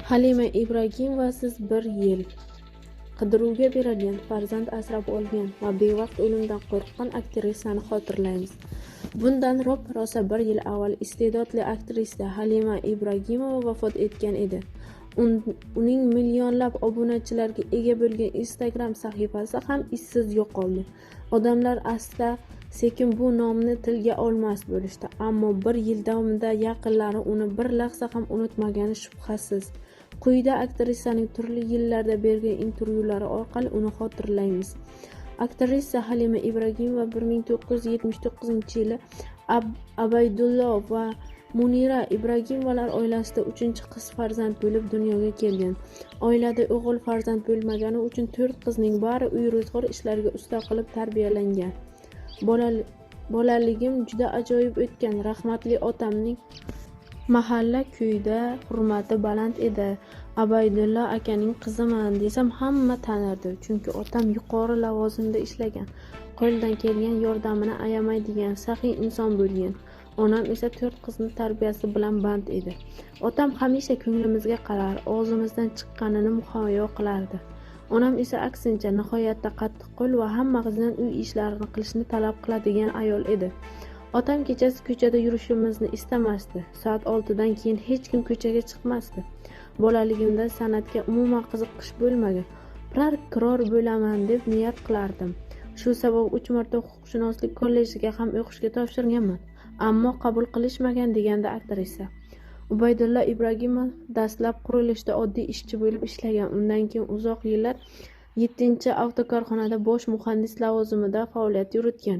Halima Ibragimova bir yil qidiruvga berilgan, farzand asrab olgan va bevaqt o'limdan qo'rqqan aktrisani xotirlaymiz. Bundan rosa bir yil avval iste'dodli aktrisa Halima Ibragimova vafot etgan edi. Uning millionlab obunachilarga ega bo'lgan Instagram sahifasi ham izsiz yo'qoldi. Odamlar asta sekin bu nomni tilga olmas bo'lishdi, ammo bir yil davomida yaqinlari uni bir lahza ham unutmagani shubhasiz. Quyida aktrisaning turli yillarda bergan intervyulari orqali uni xotirlaymiz. Aktrisa Halima Ibragimova 1979-yili Abaydulla va Munira Ibragimovalar oilasida 3-qiz farzand bo'lib dunyoga kelgan. Oilada o'g'il farzand bo'lmagani uchun 4 qizning bari uy ro'zg'or ishlariga usta qilib tarbiyalangan. Bolaligim juda ajoyib o'tgan. Rahmatli otamning mahalla kuyida hurmati baland edi. Abaydulla akaning qiziman desam hamma tanirdi, chunki otam yuqori lavozimda ishlagan, qo'lidan kelgan yordamini ayamaydigan saxiy inson bo'lgan. Onam esa 4 qizni tarbiyasi bilan band edi. Otam hamisha ko'nglimizga qarar, og'zimizdan chiqqanini muhayyo qilardi. Onam esa aksincha nihoyatda qattiqqo'l va hamma qizdan uy ishlarini qilishni talab qiladigan ayol edi. Otam kechasi ko'chada yurishimizni istamasdi. Soat 6dan keyin hech kim ko'chaga chiqmasdi. Bolaligimda san'atga umuman qiziqish bo'lmagan. Prokuror bo'laman deb niyat qilardim. Shu sabab 3 marta huquqshunoslik kollejiga ham o'qishga topshirganman, ammo qabul qilishmagan, degandi aktrisa. Ubaydulla Ibragimov dastlab qurilishda oddiy ishchi bo'lib ishlagan. Undan keyin uzoq yillar 7-avtokorxonada bosh muhandis lavozimida faoliyat yuritgan.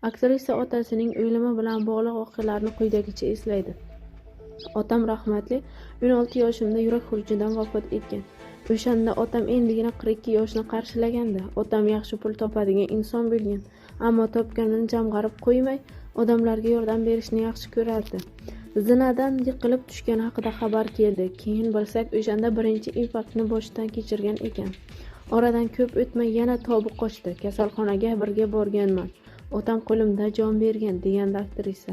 Aktrisa otasining o'limi bilan bog'liq voqealarni quyidagicha eslaydi. Otam rahmatli 16 yoshimda yurak xurujidan vafot etgan. O'shanda otam endigina 42 yoshni qarshilagandi. Otam yaxshi pul topadigan inson bo'lgan, ammo topganini jamg'arib qo'ymay, odamlarga yordam berishni yaxshi ko'rardi. Zinadan yiqilib tushgani haqida xabar keldi. Keyin bilsak, o'shanda birinchi infarktni boshdan kechirgan ekan. Oradan ko'p o'tmay yana tobi qochdi. Kasalxonaga birga borganman. Otam qo'limda jon bergan, degandi aktrisa.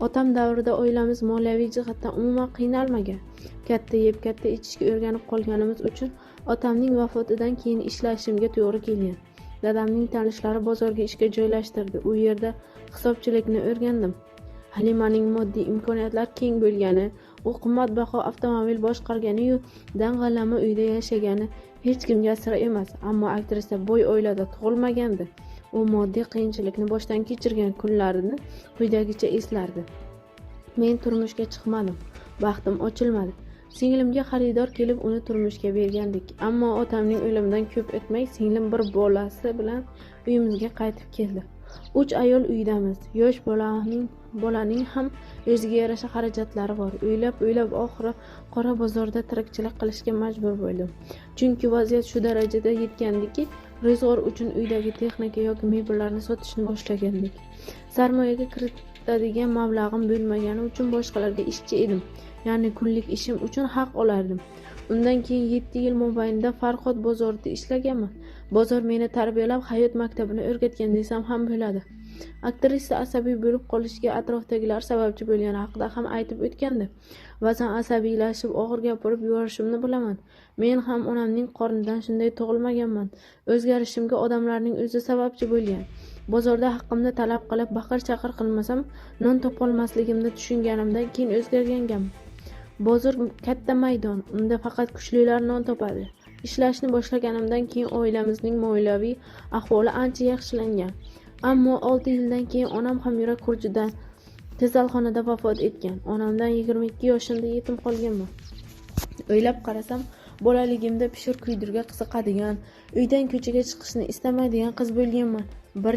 Otam davrida oilamiz moliyaviy jihatdan umuman qiynalmagan. Katta yeb, katta ichishga o'rganib qolganimiz uchun otamning vafotidan keyin ishlashimga to'g'ri kelgan. Dadamning tanishlari bozorga ishga joylashtirdi. U yerda hisobchilikni o'rgandim. Halimaning moddiy imkoniyatlar keng bo'lgani, u qimmatbaho avtomobil boshqargani-yu dang'allama uyda yashagani hech kimga sir emas, ammo aktrisa boy oilada tug'ilmagandi. U moddiy qiyinchilikni boshdan kechirgan kunlarini quyidagicha eslardi. Men turmushga chiqmadim, baxtim ochilmadi. Singlimga xaridor kelib uni turmushga bergandik, ammo otamning o'limidan ko'p o'tmay singlim bir bolasi bilan uyimizga qaytib keldi. 3 ayol uydamiz. Yosh bolaning ham o'ziga yarasha xarajatlari bor. O'ylab oxiri qora bozorda tirikchilik qilishga majbur bo'ldim. Chunki vaziyat shu darajada yetgandiki, ro'zg'or uchun uydagi texnika yoki mebellarni sotishni boshlagandik. Sarmoyaga kiritadigan mablag'im bo'lmagani uchun boshqalarga ishchi edim. Ya'ni kunlik ishim uchun haq olardim. Undan keyin 7 yil mobaynida Farhod bozorida ishlaganman. Bozor meni tarbiyalab, hayot maktabini o'rgatgan desam ham bo'ladi. Aktrisa asabiy bo'lib qolishiga atrofdagilar sababchi bo'lgani haqida ham aytib o'tgandi. Ba'zan asabiylashib og'ir gapirib yuborishimni bilaman. Men ham onamning qornidan shunday tug'ilmaganman. O'zgarishimga odamlarning o'zi sababchi bo'lgan. Bozorda haqqimni talab qilib baqir-chaqir qilmasam, non topolmasligimni tushunganimdan keyin o'zgarganman. Bozor katta maydon, unda faqat kuchlilar non topadi. Ishlashni boshlaganimdan keyin oilamizning moliyaviy ahvoli ancha yaxshilangan. Ammo 6 yildan keyin onam ham yurak xurujidan kasalxonada vafot etgan. Onamdan 22 yoshimda yetim qolganman. O'ylab qarasam, bolaligimda pishir kuydirga qiziqadigan, uydan ko'chaga chiqishni istamaydigan qiz bo'lganman. Bir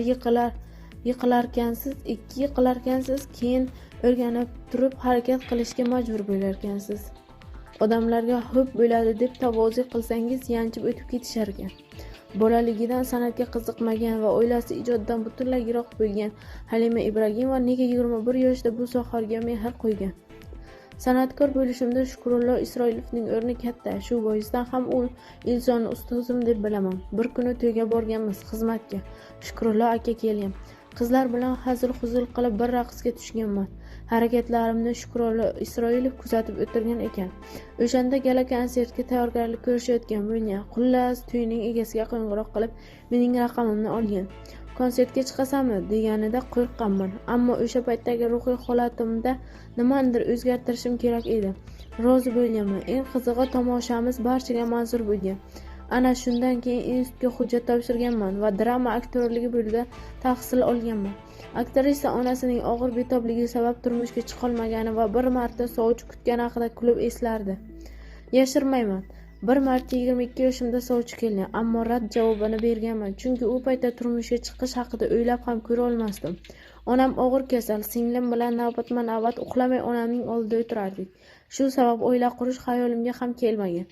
yiqilarkansiz, 2 yiqilarkansiz, keyin o'rganib turib harakat qilishga majbur bo'larkansiz. Odamlarga xo'p bo'ladi deb tavozi qilsangiz yanchib o'tib ketishar ekan. Bolaligidan san'atga qiziqmagan va oilasi ijoddan butunlay yiroq bo'lgan Halima Ibragimova nega 21 yoshda bu sohaga mehr qo'ygan? San'atkor bo'lishimda Shukrullo Isroilovning o'rni katta. Shu boisdan ham u insonni ustozim deb bilaman. Bir kuni to'yga borganmiz xizmatga. Shukrullo aka kelgan. Qizlar bilan hazil-huzul qilib bir raqsga tushganman. Harakatlarimni Shukrullo Isroilov kuzatib o'tirgan ekan. O'shanda gala konsertga tayyorgarlik ko'rishayotgan bo'lgan. Xullas, to'yning egasiga qo'ng'iroq qilib, mening raqamimni olgan. Konsertga chiqasanmi deganida qo'rqqanman, ammo o'sha paytdagi ruhiy holatimda nimanidir o'zgartirishim kerak edi. Rozi bo'lganman. Eng qizig'i, tomoshamiz barchaga manzur bo'lgan. Ana shundan keyin institutga hujjat topshirganman va drama aktyorligi yo'lida tahsil olganman. Aktrisa onasining og'ir betobligi sabab turmushga chiqolmagani va bir marta sovchi kutgani haqida kulib eslardi. Yashirmayman. Bir marta 22 yoshimda sovchi kelgan, ammo rad javobini berganman, chunki u paytda turmushga chiqish haqida o'ylab ham ko'ra olmasdim. Onam og'ir kasal, singlim bilan navbatma-navbat uxlamay onamning oldida o'tirardik. Shu sabab oila qurish xayolimga ham kelmagan.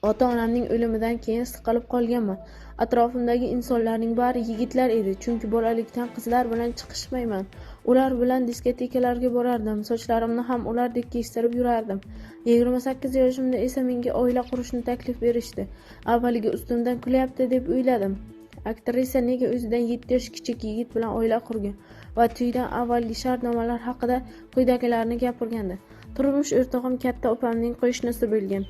Ota-onamning o'limidan keyin siqilib qolganman. Atrofimdagi insonlarning bari yigitlar edi, chunki bolalikdan qizlar bilan chiqishmayman. Ular bilan diskotekalarga borardim, sochlarimni ham ulardek kestirib yurardim. 28 yoshimda esa menga oila qurishni taklif berishdi. Avvaliga ustimdan kulyapti deb o'yladim. Aktrisa nega o'zidan 7 yosh kichik yigit bilan oila qurgan va to'ydan avvalgi shartnomalar haqida quyidagilarni gapirgandi. Turmush o'rtog'im katta opamning qo'shnisi bo'lgan.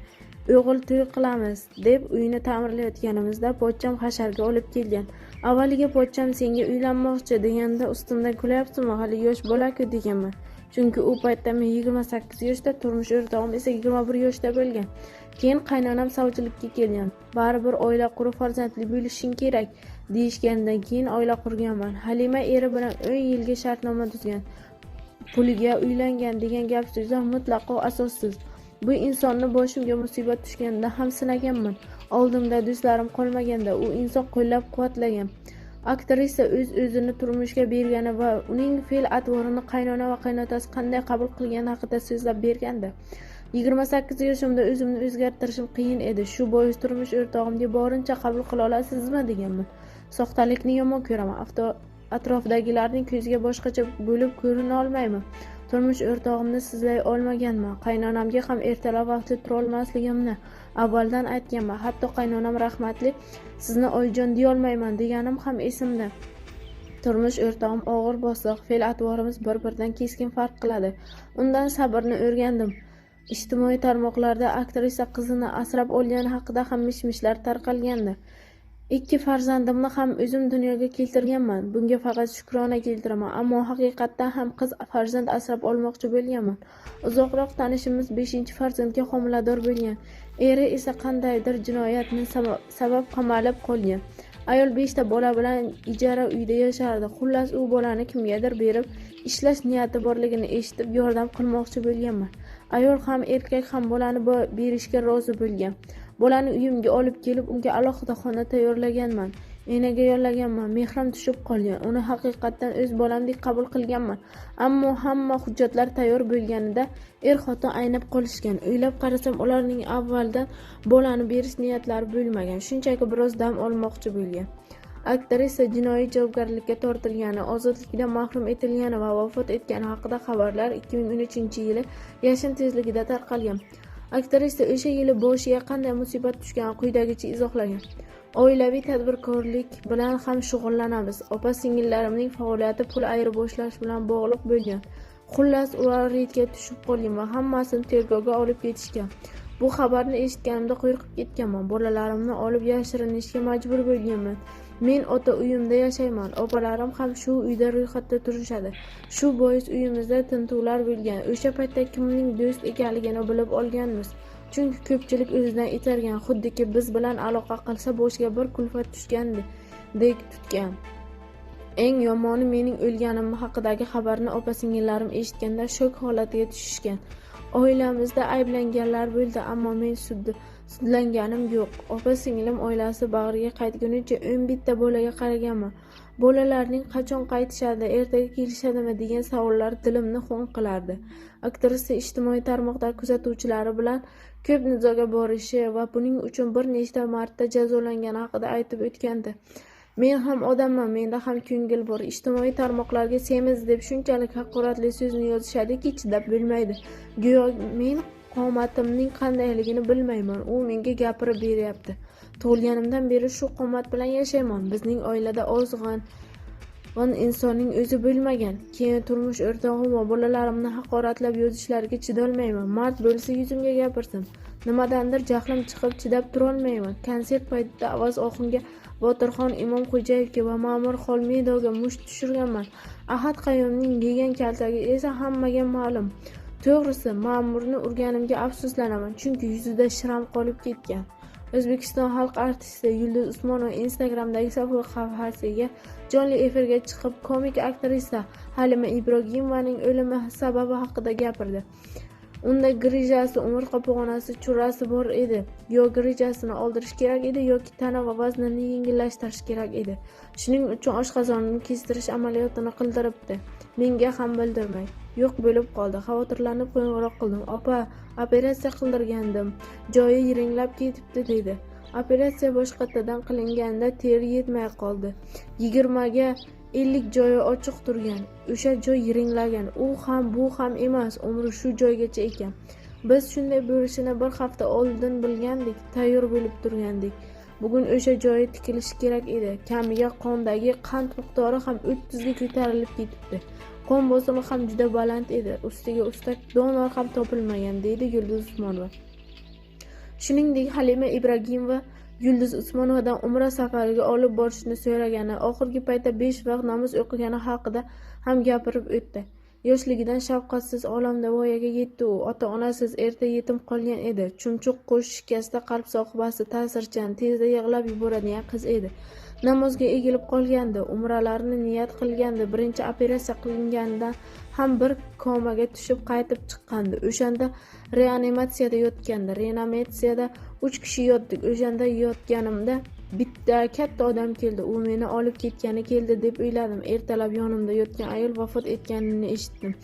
O'g'il to'y qilamiz deb uyni ta'mirlayotganimizda pochcham hasharga olib kelgan. Avvaliga pochcham senga uylanmoqchi deganda ustimdan kulyapsizmi, hali yosh bola-ku deganman. Chunki u paytda men 28 yoshda, turmush o'rtog'im esa 21 yoshda bo'lgan. Keyin qaynonam savchilikka kelgan. Baribir oila qurib farzandli bo'lishing kerak deyishgandan keyin oila qurganman. Halima eri bilan 10 yilga shartnoma tuzgan. Puliga uylangan degan gap so'zlar mutlaqo asossiz. Bu insonni boshimga musibat tushganda ham sinaganman. Oldimda do'stlarim qolmaganda u inson qo'llab-quvvatlagan. Aktrisa o'z-o'zini turmushga bergani va uning fe'l-atvorini qaynona va qaynotasi qanday qabul qilgani haqida so'zlab bergandi. 28 yoshimda o'zimni o'zgartirishim qiyin edi. Shu bois turmush o'rtog'imga borincha qabul qila olasizmi deganman. Soxtalikni yomon ko'raman. Atrofdagilarning ko'ziga boshqacha bo'lib ko'rina olmayman. Turmush o'rtog'imni sizlay olmaganman. Qaynonamga ham ertalab vaqtli tura olmasligimni avvaldan aytganman. Hatto qaynonam rahmatli sizni oyijon deya olmayman deganim ham esimda. Turmush o'rtog'im og'ir bosiq, fe'l-atvorimiz bir-biridan keskin farq qiladi. Undan sabrni o'rgandim. Ijtimoiy tarmoqlarda aktrisa qizini asrab olgani haqida ham mish-mishlar tarqalgandi. 2 farzandimni ham o'zim dunyoga keltirganman. Bunga faqat shukrona keltiraman, ammo haqiqatdan ham qiz farzand asrab olmoqchi bo'lganman. Uzoqroq tanishimiz 5-farzandga homilador bo'lgan. Eri esa qandaydir jinoyatni sabab qamalib qolgan. Ayol 5 ta bola bilan ijara uyda yashardi. Xullas u bolani kimgadir berib, ishlash niyati borligini eshitib yordam qilmoqchi bo'lganman. Ayol ham erkak ham bolani berishga rozi bo'lgan. Bolani uyimga olib kelib, unga alohida xona tayyorlaganman. Enaga yollaganman. Mehrim tushib qolgan. Uni haqiqatdan o'z bolamdek qabul qilganman. Ammo hamma hujjatlar tayyor bo'lganida er-xotin aynab qolishgan. O'ylab qarasam, ularning avvaldan bolani berish niyatlari bo'lmagan. Shunchaki biroz dam olmoqchi bo'lgan. Aktrisa jinoiy javobgarlikka tortilgani, ozodlikdan mahrum etilgani va vafot etgani haqida xabarlar 2013-yili yashin tezligida tarqalgan. Aktrisa o'sha yili boshiga qanday musibat tushgani quyidagicha izohlagan. Oilaviy tadbirkorlik bilan ham shug'ullanamiz. Opa-singillarimning faoliyati pul ayirboshlash bilan bog'liq bo'lgan. Xullas, ular reydga tushib qolgan va hammasini tergovga olib ketishgan. Bu xabarni eshitganimda qo'rqib ketganman. Bolalarimni olib yashirinishga majbur bo'lganman. Men ota uyimda yashayman. Opalarim ham shu uyda ro'yxatda turishadi. Shu bois uyimizda tintuvlar bo'lgan. O'sha paytda kimning do'st ekanligini bilib olganmiz. Chunki ko'pchilik o'zidan itargan, xuddiki biz bilan aloqa qilsa boshiga bir kulfat tushgandek tutgan. Eng yomoni mening o'lganim haqidagi xabarni opa-singillarim eshitganda shok holatiga tushishgan. Oilamizda ayblanganlar bo'ldi, ammo men sudlanganim yo'q. Opa-singlim oilasi bag'riga qaytgunicha 11 ta bolaga qaraganman. Bolalarning qachon qaytishadi, ertaga kelishadimi degan savollar dilimni xun qilardi. Aktrisa ijtimoiy tarmoqlar kuzatuvchilari bilan ko'p nizoga borishi va buning uchun bir nechta marta jazolangani haqida aytib o'tgandi. Men ham odamman, menda ham ko'ngil bor. Ijtimoiy tarmoqlarga semiz deb shunchalik haqoratli so'zni yozishadiki, chidab bo'lmaydi. Go'yo men qomatimning qandayligini bilmayman. U menga gapirib beryapti. Tug'ilganimdan beri shu qomat bilan yashayman. Bizning oilada ozg'in va insonning o'zi bo'lmagan. Keyin turmush o'rtog'im va bolalarimni haqoratlab yozishlariga chidolmayman. Mard bo'lsa yuzimga gapirsin. Nimadandir jahlim chiqib chidab turolmayman. Konsert paytida ovoz oxunga Botirxon Imomxo'jayevga va Ma'mur Xolmedovga musht tushirganman. Ahad Qayumning yegan kaltagi esa hammaga ma'lum. To'g'risi, Ma'murni urganimga afsuslanaman, chunki yuzida shiram qolib ketgan. O'zbekiston xalq artisti Yulduz Usmonova Instagramdagi sahifasiga jonli efirga chiqib, komik aktrisa Halima Ibragimovaning o'limi sababi haqida gapirdi. Unda grijasi, umurtqa pog'onasi, churrasi bor edi. Yo grijasini oldirish kerak edi yoki tana va vaznini yengillashtirish kerak edi. Shuning uchun oshqozonini kestirish amaliyotini qildiribdi. Menga ham bildirmay. Yo'q bo'lib qoldi. Xavotirlanib qo'ng'iroq qildim. Opa, operatsiya qildirgandim. Joyi yiringlab ketibdi dedi. Operatsiya boshqatdan qilinganda teri yetmay qoldi. 20 ga 50 joyi ochiq turgan. O'sha joy yiringlagan. U ham bu ham emas, umri shu joygacha ekan. Biz shunday bo'lishini bir hafta oldin bilgandik, tayyor bo'lib turgandik. Bugun o'sha joyi tikilishi kerak edi. Kamiga qondagi qand miqdori ham 30 ga ko'tarilib ketibdi. Qon bosimi ham juda baland edi. Ustiga ustak donor ham topilmagan, deydi Yulduz Usmonova. Shuningdek, Halima Ibragimova Yulduz Usmonovadan umra safariga olib borishni so'ragani, oxirgi paytda 5 vaqt namoz o'qigani haqida ham gapirib o'tdi. Yoshligidan shafqatsiz olamda voyaga yetdi u. Ota-onasiz erta yetim qolgan edi. Chumchuq qo'sh shikasta qalb sohibasi, ta'sirchan, tezda yig'lab yuboradigan qiz edi. Namozga egilib qolgandi, umralarni niyat qilgandi. Birinchi operatsiya qilinganidan ham bir komaga tushib qaytib chiqqandi. O'shanda reanimatsiyada yotgandi. Reanimatsiyada 3 kishi yotdik. O'shanda yotganimda bitta katta odam keldi. U meni olib ketgani keldi deb o'yladim. Ertalab yonimda yotgan ayol vafot etganini eshitdim,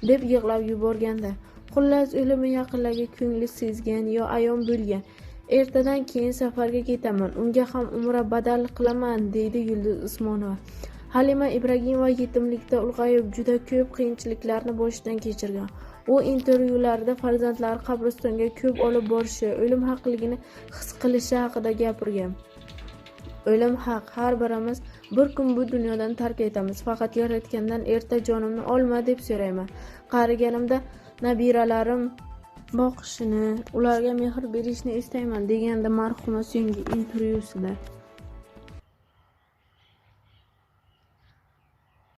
deb yig'lab yuborganda. Xullas, o'limi yaqinlarga ko'ngli sezgan yo ayon bo'lgan. Ertadan keyin safarga ketaman. Unga ham umra badal qilaman, deydi Yulduz Usmonova. Halima Ibragimova yetimlikda ulg'ayib, juda ko'p qiyinchiliklarni boshidan kechirgan. U intervyularida farzandlari qabristonga ko'p olib borishi, o'lim haqligini his qilishi haqida gapirgan. O'lim haq, har birimiz bir kun bu dunyodan tark etamiz. Faqat Yaratgandan erta jonimni olma deb so'rayman. Qariganimda nabiralarim boqishini, ularga mehr berishni istayman, deganda marhuma so'nggi intervyusida.